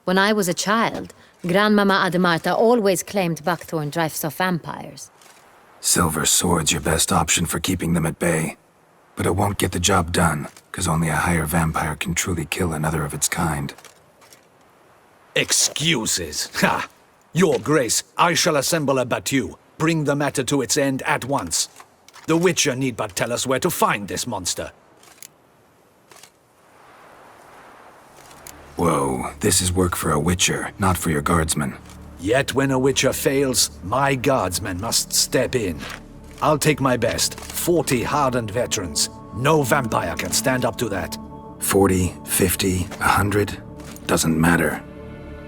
[SPEAKER 10] When I was a child, Grandmama Ademarta always claimed buckthorn drives off vampires.
[SPEAKER 3] Silver sword's your best option for keeping them at bay. But it won't get the job done, because only a higher vampire can truly kill another of its kind.
[SPEAKER 1] Excuses. Ha! Your Grace, I shall assemble a battue. Bring the matter to its end at once. The Witcher need but tell us where to find this monster.
[SPEAKER 3] Whoa, this is work for a Witcher, not for your guardsmen.
[SPEAKER 1] Yet when a Witcher fails, my guardsmen must step in. I'll take my best. 40 hardened veterans. No vampire can stand up to that.
[SPEAKER 3] 40, 50, 100? Doesn't matter.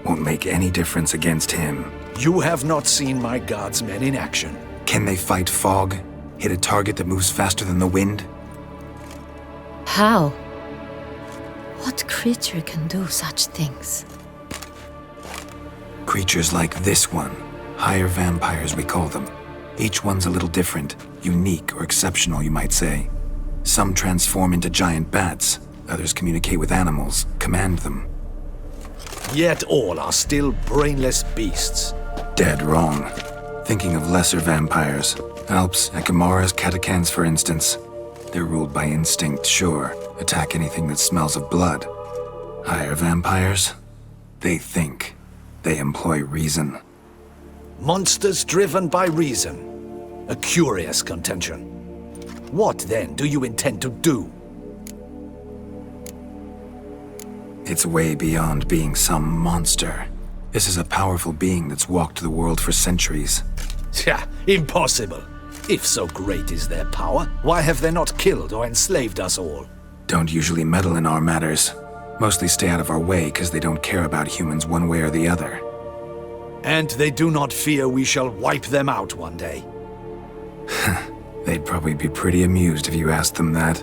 [SPEAKER 3] Won't make any difference against him.
[SPEAKER 1] You have not seen my guardsmen in action.
[SPEAKER 3] Can they fight fog? Hit a target that moves faster than the wind?
[SPEAKER 4] How? What creature can do such things?
[SPEAKER 3] Creatures like this one. Higher vampires, we call them. Each one's a little different. Unique or exceptional, you might say. Some transform into giant bats. Others communicate with animals, command them.
[SPEAKER 1] Yet all are still brainless beasts.
[SPEAKER 3] Dead wrong. Thinking of lesser vampires. Alps, Ekamaras, Catacans, for instance. They're ruled by instinct, sure. Attack anything that smells of blood. Higher vampires? They think. They employ reason.
[SPEAKER 1] Monsters driven by reason. A curious contention. What, then, do you intend to do?
[SPEAKER 3] It's way beyond being some monster. This is a powerful being that's walked the world for centuries.
[SPEAKER 1] Yeah, impossible. If so great is their power, why have they not killed or enslaved us all?
[SPEAKER 3] Don't usually meddle in our matters. Mostly stay out of our way because they don't care about humans one way or the other.
[SPEAKER 1] And they do not fear we shall wipe them out one day.
[SPEAKER 3] They'd probably be pretty amused if you asked them that.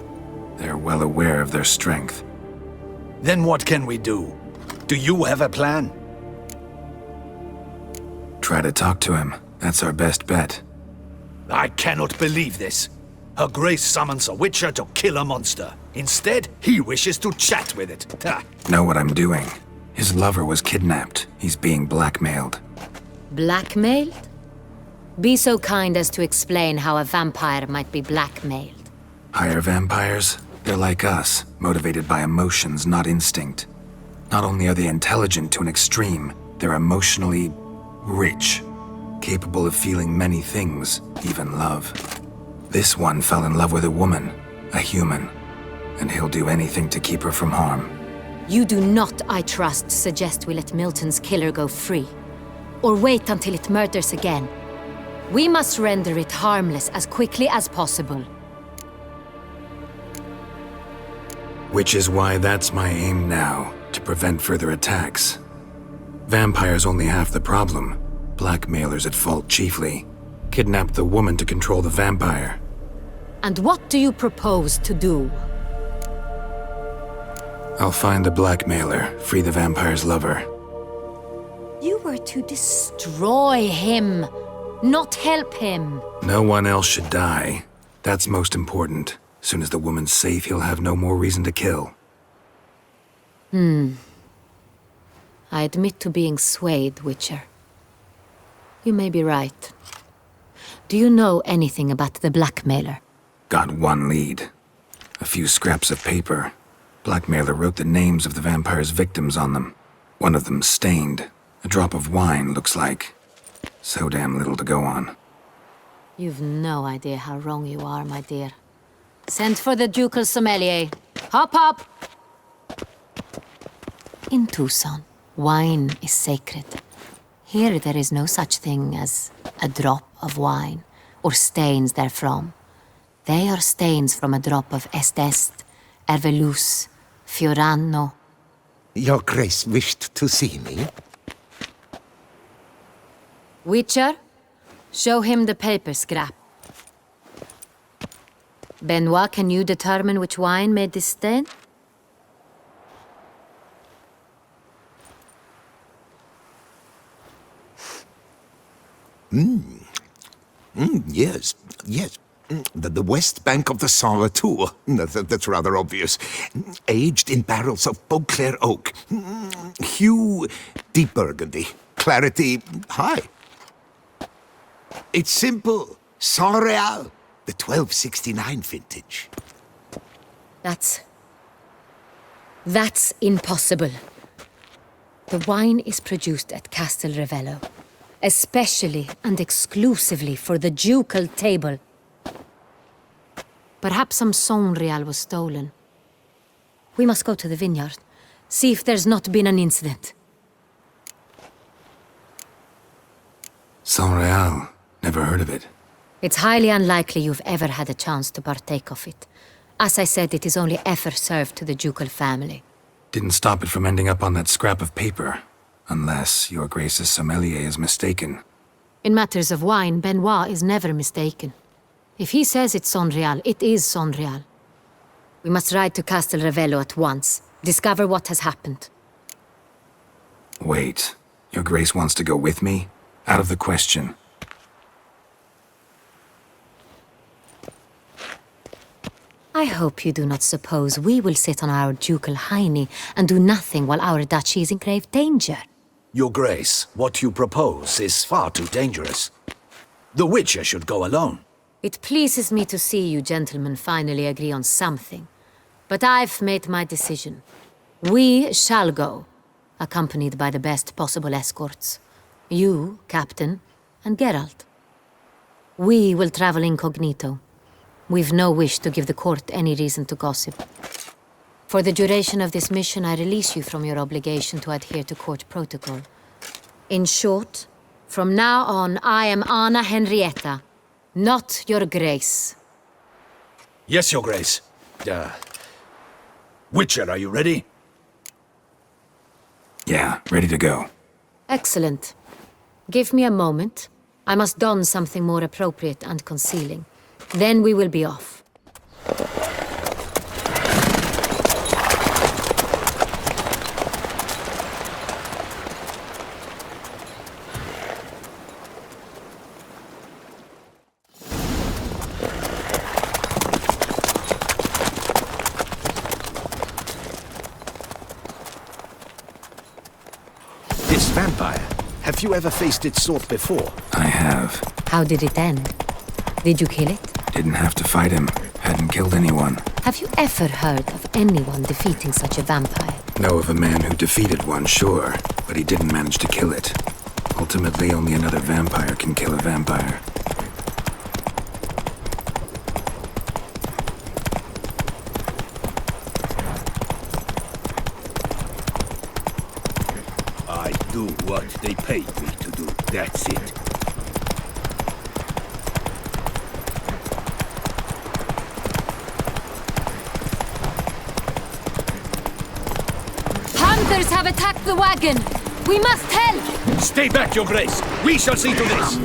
[SPEAKER 3] They're well aware of their strength.
[SPEAKER 1] Then what can we do? Do you have a plan?
[SPEAKER 3] Try to talk to him. That's our best bet.
[SPEAKER 1] I cannot believe this. Her Grace summons a witcher to kill a monster. Instead, he wishes to chat with it. Ha.
[SPEAKER 3] Know what I'm doing. His lover was kidnapped. He's being blackmailed.
[SPEAKER 4] Blackmailed? Be so kind as to explain how a vampire might be blackmailed.
[SPEAKER 3] Higher vampires? They're like us, motivated by emotions, not instinct. Not only are they intelligent to an extreme, they're emotionally rich, capable of feeling many things, even love. This one fell in love with a woman, a human, and he'll do anything to keep her from harm.
[SPEAKER 4] You do not, I trust, suggest we let Milton's killer go free, or wait until it murders again. We must render it harmless as quickly as possible.
[SPEAKER 3] Which is why that's my aim now, to prevent further attacks. Vampires only half the problem. Blackmailers at fault chiefly. Kidnapped the woman to control the vampire.
[SPEAKER 4] And what do you propose to do?
[SPEAKER 3] I'll find the blackmailer, free the vampire's lover.
[SPEAKER 4] You were to destroy him, not help him.
[SPEAKER 3] No one else should die. That's most important. Soon as the woman's safe, he'll have no more reason to kill.
[SPEAKER 4] I admit to being swayed, Witcher. You may be right. Do you know anything about the blackmailer?
[SPEAKER 3] Got one lead. A few scraps of paper. Blackmailer wrote the names of the vampire's victims on them. One of them stained. A drop of wine, looks like. So damn little to go on.
[SPEAKER 4] You've no idea how wrong you are, my dear. Send for the ducal sommelier. Hop, hop! In Toussaint, wine is sacred. Here there is no such thing as a drop of wine, or stains therefrom. They are stains from a drop of Est, Ervelus, Fiorano.
[SPEAKER 16] Your Grace wished to see me?
[SPEAKER 4] Witcher, show him the paper scrap. Benoit, can you determine which wine made this stain?
[SPEAKER 16] Yes. The west bank of the Saint Tour. That's rather obvious. Aged in barrels of Beauclair oak. Hue, deep burgundy. Clarity, high. It's simple. Saint Real, the 1269 vintage.
[SPEAKER 4] That's impossible. The wine is produced at Castel Revello, especially and exclusively for the ducal table. Perhaps some Saint Real was stolen. We must go to the vineyard, see if there's not been an incident.
[SPEAKER 3] Saint Real. Never heard of it.
[SPEAKER 17] It's highly unlikely you've ever had a chance to partake of it. As I said, it is only ever served to the ducal family.
[SPEAKER 3] Didn't stop it from ending up on that scrap of paper. Unless your Grace's sommelier is mistaken.
[SPEAKER 17] In matters of wine, Benoit is never mistaken. If he says it's Sonreal, it is Sonreal. We must ride to Castel Ravello at once. Discover what has happened.
[SPEAKER 3] Wait. Your Grace wants to go with me? Out of the question.
[SPEAKER 17] I hope you do not suppose we will sit on our ducal hiney and do nothing while our duchy is in grave danger.
[SPEAKER 1] Your Grace, what you propose is far too dangerous. The Witcher should go alone.
[SPEAKER 17] It pleases me to see you gentlemen finally agree on something. But I've made my decision. We shall go, accompanied by the best possible escorts. You, Captain, and Geralt. We will travel incognito. We've no wish to give the court any reason to gossip. For the duration of this mission, I release you from your obligation to adhere to court protocol. In short, from now on, I am Anna Henrietta, not your Grace.
[SPEAKER 1] Yes, Your Grace. Witcher, are you ready?
[SPEAKER 3] Yeah, ready to go.
[SPEAKER 17] Excellent. Give me a moment. I must don something more appropriate and concealing. Then we will be off.
[SPEAKER 1] This vampire, have you ever faced its sort before?
[SPEAKER 3] I have.
[SPEAKER 17] How did it end? Did you kill it?
[SPEAKER 3] Didn't have to fight him. Hadn't killed anyone.
[SPEAKER 17] Have you ever heard of anyone defeating such a vampire?
[SPEAKER 3] Know of a man who defeated one, sure, but he didn't manage to kill it. Ultimately, only another vampire can kill a vampire.
[SPEAKER 15] I do what they paid me to do, that's it.
[SPEAKER 17] Hunters have attacked the wagon! We must help!
[SPEAKER 1] Stay back, Your Grace! We shall see to this!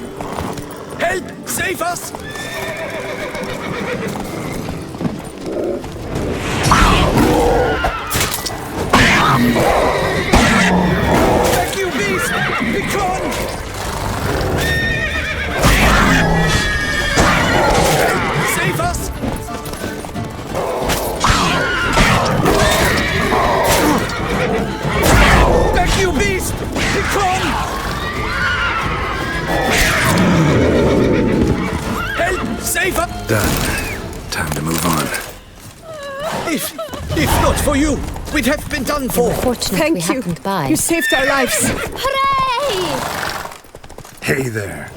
[SPEAKER 1] Help! Save us!
[SPEAKER 8] Back, you beast! Be gone!
[SPEAKER 1] Save us!
[SPEAKER 8] Back, you beast! Be gone!
[SPEAKER 1] Help! Save us!
[SPEAKER 3] Done. Time to move on.
[SPEAKER 2] If not for you, we'd have been done for.
[SPEAKER 17] Fortunately, we happened by.
[SPEAKER 7] You saved our lives.
[SPEAKER 4] Hooray!
[SPEAKER 3] Hey there.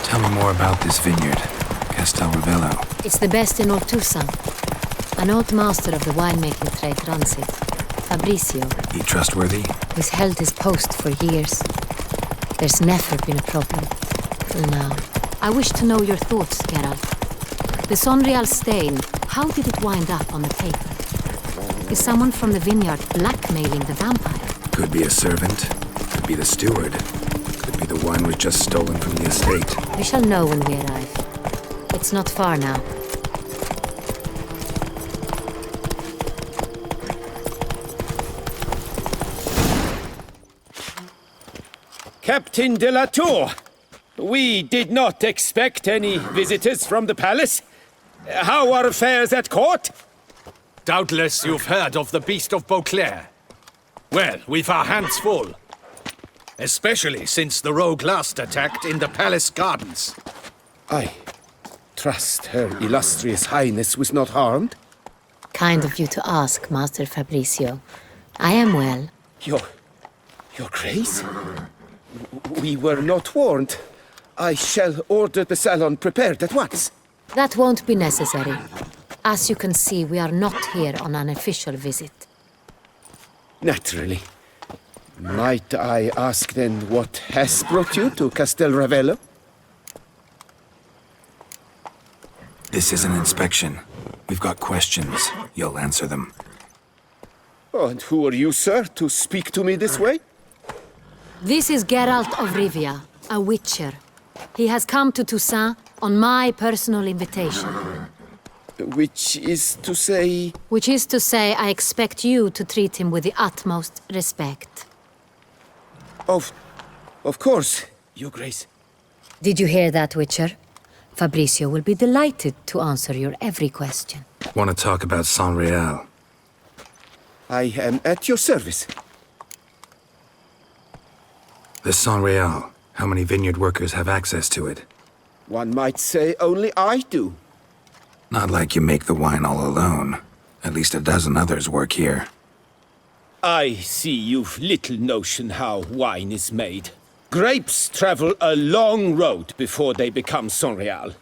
[SPEAKER 3] Tell me more about this vineyard, Castel Ravello.
[SPEAKER 17] It's the best in all Toussaint. An old master of the winemaking trade runs it. Fabrizio.
[SPEAKER 3] He trustworthy?
[SPEAKER 17] He's held his post for years. There's never been a problem. Till now. I wish to know your thoughts, Geralt. The Sonreal stain, how did it wind up on the paper? Is someone from the vineyard blackmailing the vampire?
[SPEAKER 3] Could be a servant. Could be the steward. Could be the wine was just stolen from the estate.
[SPEAKER 17] We shall know when we arrive. It's not far now.
[SPEAKER 8] Captain de la Tour, we did not expect any visitors from the palace. How are affairs at court?
[SPEAKER 1] Doubtless you've heard of the Beast of Beauclair. Well, we've our hands full. Especially since the rogue last attacked in the palace gardens.
[SPEAKER 8] I trust Her Illustrious Highness was not harmed?
[SPEAKER 17] Kind of you to ask, Master Fabrizio. I am well.
[SPEAKER 8] Your Grace? We were not warned. I shall order the salon prepared at once.
[SPEAKER 17] That won't be necessary. As you can see, we are not here on an official visit.
[SPEAKER 8] Naturally. Might I ask then what has brought you to Castel Ravello?
[SPEAKER 3] This is an inspection. We've got questions. You'll answer them.
[SPEAKER 8] Oh, and who are you, sir, to speak to me this way?
[SPEAKER 17] This is Geralt of Rivia, a witcher. He has come to Toussaint on my personal invitation.
[SPEAKER 8] Which is to say...
[SPEAKER 17] Which is to say, I expect you to treat him with the utmost respect.
[SPEAKER 8] Of course, Your Grace.
[SPEAKER 17] Did you hear that, Witcher? Fabrizio will be delighted to answer your every question.
[SPEAKER 3] Want to talk about Saint-Réal?
[SPEAKER 8] I am at your service.
[SPEAKER 3] The Saint-Réal. How many vineyard workers have access to it?
[SPEAKER 8] One might say only I do.
[SPEAKER 3] Not like you make the wine all alone. At least a dozen others work here.
[SPEAKER 8] I see you've little notion how wine is made. Grapes travel a long road before they become Saint-Réal.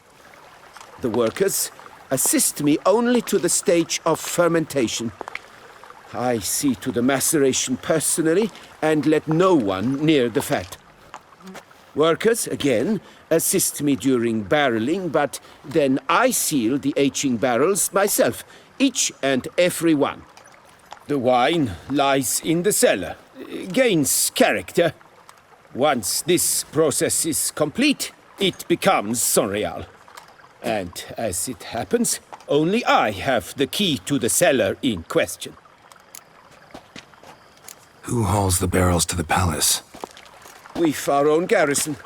[SPEAKER 8] The workers assist me only to the stage of fermentation. I see to the maceration personally and let no one near the fat. Workers, again, assist me during barreling, but then I seal the aging barrels myself, each and every one. The wine lies in the cellar, gains character. Once this process is complete, it becomes Saint-Réal. And as it happens, only I have the key to the cellar in question.
[SPEAKER 3] Who hauls the barrels to the palace?
[SPEAKER 8] We've our own garrison.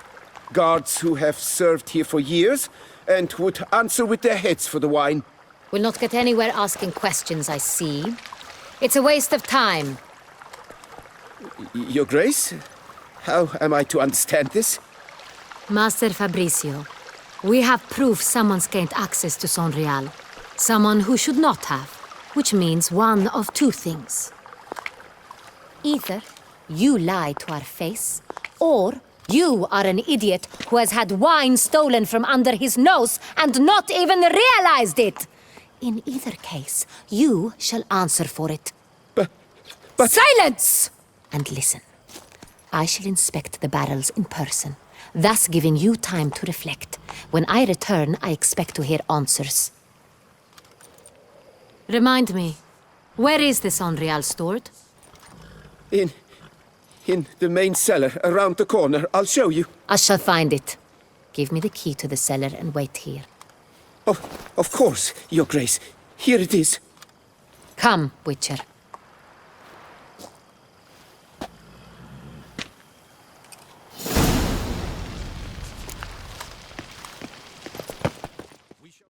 [SPEAKER 8] Guards who have served here for years and would answer with their heads for the wine.
[SPEAKER 17] We'll not get anywhere asking questions, I see. It's a waste of time.
[SPEAKER 8] Your Grace? How am I to understand this?
[SPEAKER 17] Master Fabrizio, we have proof someone's gained access to Saint-Réal. Someone who should not have, which means one of two things. Either you lie to our face, or you are an idiot who has had wine stolen from under his nose and not even realized it. In either case, you shall answer for it.
[SPEAKER 8] But...
[SPEAKER 17] Silence! And listen. I shall inspect the barrels in person, thus giving you time to reflect. When I return, I expect to hear answers. Remind me, where is the Saint-Réal stored?
[SPEAKER 8] In the main cellar, around the corner. I'll show you.
[SPEAKER 17] I shall find it. Give me the key to the cellar and wait here.
[SPEAKER 8] Of course, Your Grace. Here it is.
[SPEAKER 17] Come, Witcher.